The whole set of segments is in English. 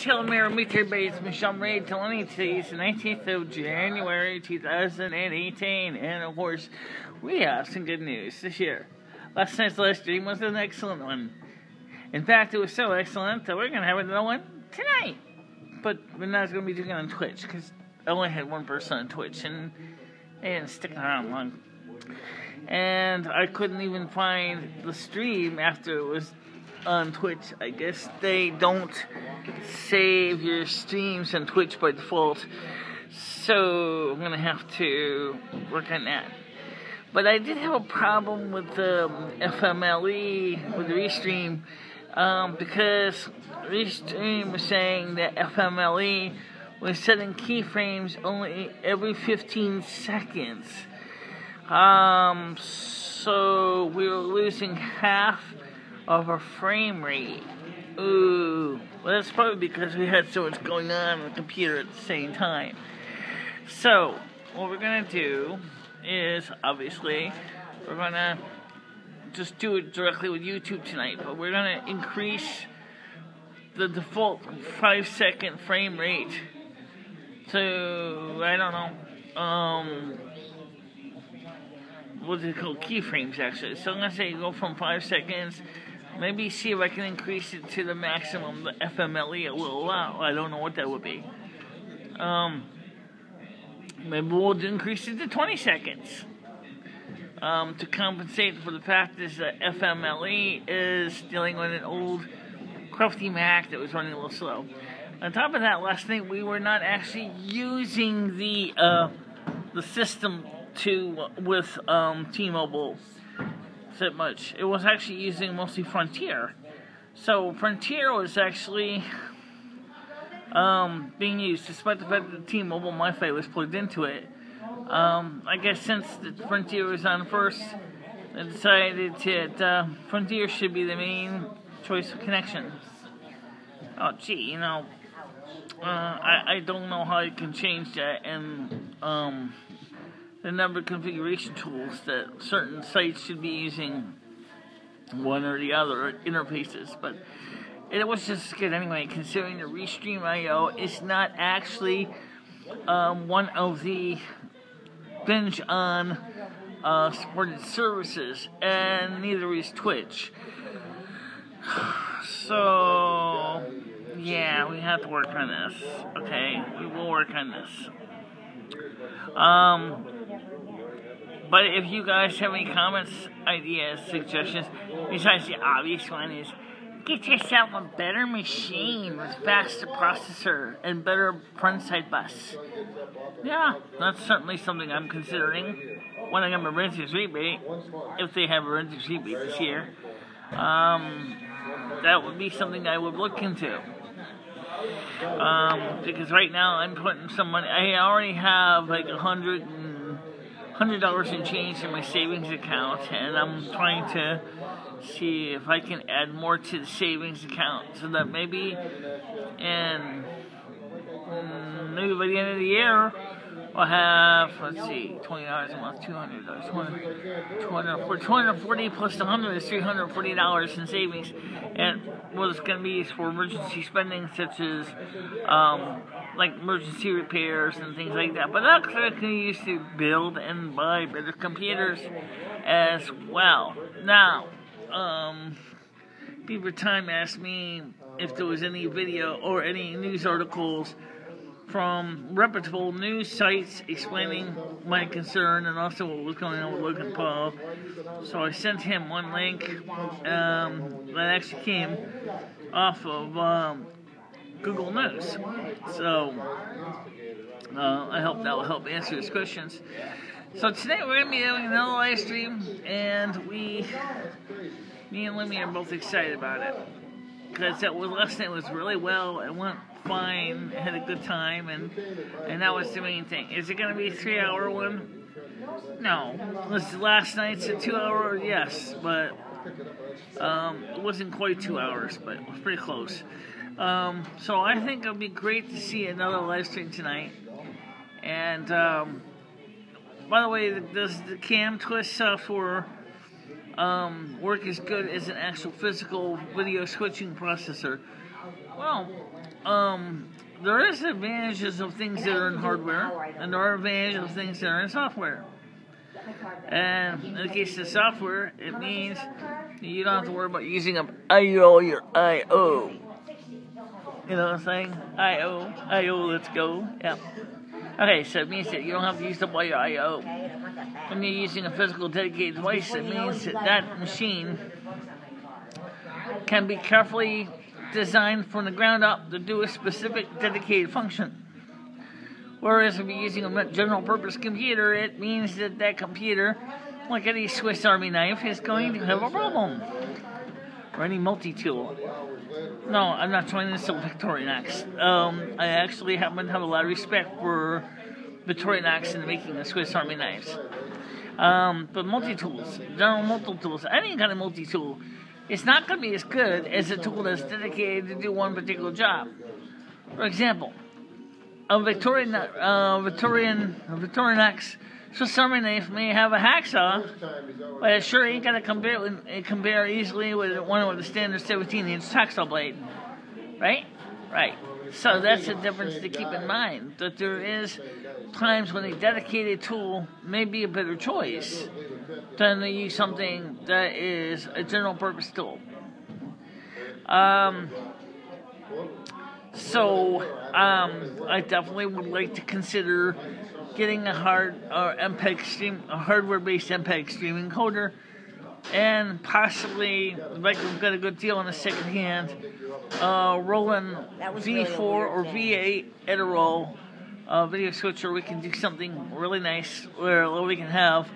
MicheleMarieDalene, MicheleMarieDalene. Today is the 19th of January, 2018, and of course, we have some good news this year. Last night's live stream was an excellent one. In fact, it was so excellent that we're going to have another one tonight. But we're not going to be doing it on Twitch, because I only had one person on Twitch, and they didn't stick around long. And I couldn't even find the stream after it was on Twitch. I guess they don't save your streams on Twitch by default, so I'm gonna have to work on that. But I did have a problem with the FMLE, with the Restream, because Restream was saying that FMLE was setting keyframes only every 15 seconds. So we were losing half of our frame rate. Ooh. Well, that's probably because we had so much going on the computer at the same time. So, what we're going to do is, obviously, we're going to just do it directly with YouTube tonight, but we're going to increase the default 5-second frame rate to, I don't know, what's it called? Keyframes, actually. So I'm going to say go from 5 seconds. Maybe see if I can increase it to the maximum, the FMLE it will allow. I don't know what that would be. Maybe we'll increase it to 20 seconds. To compensate for the fact that FMLE is dealing with an old crufty Mac that was running a little slow. On top of that, last night we were not actually using the system with T-Mobile that much. It was actually using mostly Frontier. So Frontier was actually being used, despite the fact that the T-Mobile Wi-Fi was plugged into it. I guess since the Frontier was on first, I decided that Frontier should be the main choice of connection. Oh gee, you know, I don't know how you can change that, and the number of configuration tools that certain sites should be using one or the other interfaces, but it was just good anyway, considering the Restream IO is not actually one of the binge on supported services, and neither is Twitch. So yeah, we have to work on this. Okay, we will work on this. But if you guys have any comments, ideas, suggestions, besides the obvious one is, get yourself a better machine with faster processor and better front-side bus. Yeah, that's certainly something I'm considering when I get my renters rebate, if they have a renters rebate this year. That would be something I would look into. Because right now I'm putting some money. I already have like $100 and change in my savings account, and I'm trying to see if I can add more to the savings account, so that maybe by the end of the year I'll have, let's see, $20 a month, $200, 240 plus the 100 is $340 in savings, and what it's going to be is for emergency spending, such as like emergency repairs and things like that. But that's what I can use to build and buy better computers as well. Now, Beaver Time asked me if there was any video or any news articles from reputable news sites explaining my concern and also what was going on with Logan Paul. So I sent him one link that actually came off of Google News. So I hope that will help answer his questions. So today we're going to be doing another live stream, and me and Lemmy are both excited about it, because last night was really well. It went fine, had a good time, and that was the main thing. Is it going to be a 3-hour one? No. Last night's a 2-hour, yes, but it wasn't quite 2 hours, but it was pretty close. So I think it'll be great to see another live stream tonight. And by the way, does the Cam Twist software work as good as an actual physical video switching processor? Well, there is advantages of things that are in hardware, and there are advantages of things that are in software. And in the case of software, it means you don't have to worry about using up your I/O. You know what I'm saying? I/O, let's go. Yeah. Okay, so it means that you don't have to use up all your I/O. When you're using a physical dedicated device, it means that that machine can be carefully designed from the ground up to do a specific dedicated function. Whereas if you're using a general purpose computer, it means that that computer, like any Swiss Army knife, is going to have a problem. Or any multi-tool. No, I'm not trying to sell Victorinox. I actually happen to have a lot of respect for Victorinox in the making of Swiss Army knives. But multi-tools, general multi-tools, any kind of multi-tool, it's not going to be as good as a tool that's dedicated to do one particular job. For example, a Victorinox Swiss Army knife may have a hacksaw, but it sure ain't going to compare easily with one with a standard 17-inch hacksaw blade. Right? Right. So that's a difference to keep in mind, that there is times when a dedicated tool may be a better choice than to use something that is a general purpose tool. I definitely would like to consider getting a hardware-based MPEG streaming encoder, and possibly, if I can get a good deal on the second hand, rolling V4 or V8 at a roll video switcher. We can do something really nice where we can have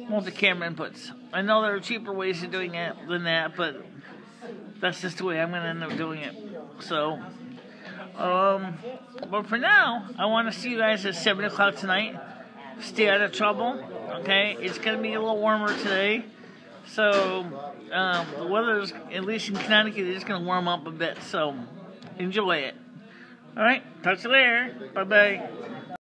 multi-camera inputs. I know there are cheaper ways of doing it than that, but that's just the way I'm going to end up doing it. So, but for now, I want to see you guys at 7 o'clock tonight. Stay out of trouble, okay? It's going to be a little warmer today. So, the weather's, at least in Connecticut, is going to warm up a bit. So, enjoy it. Alright, talk to you later. Bye-bye.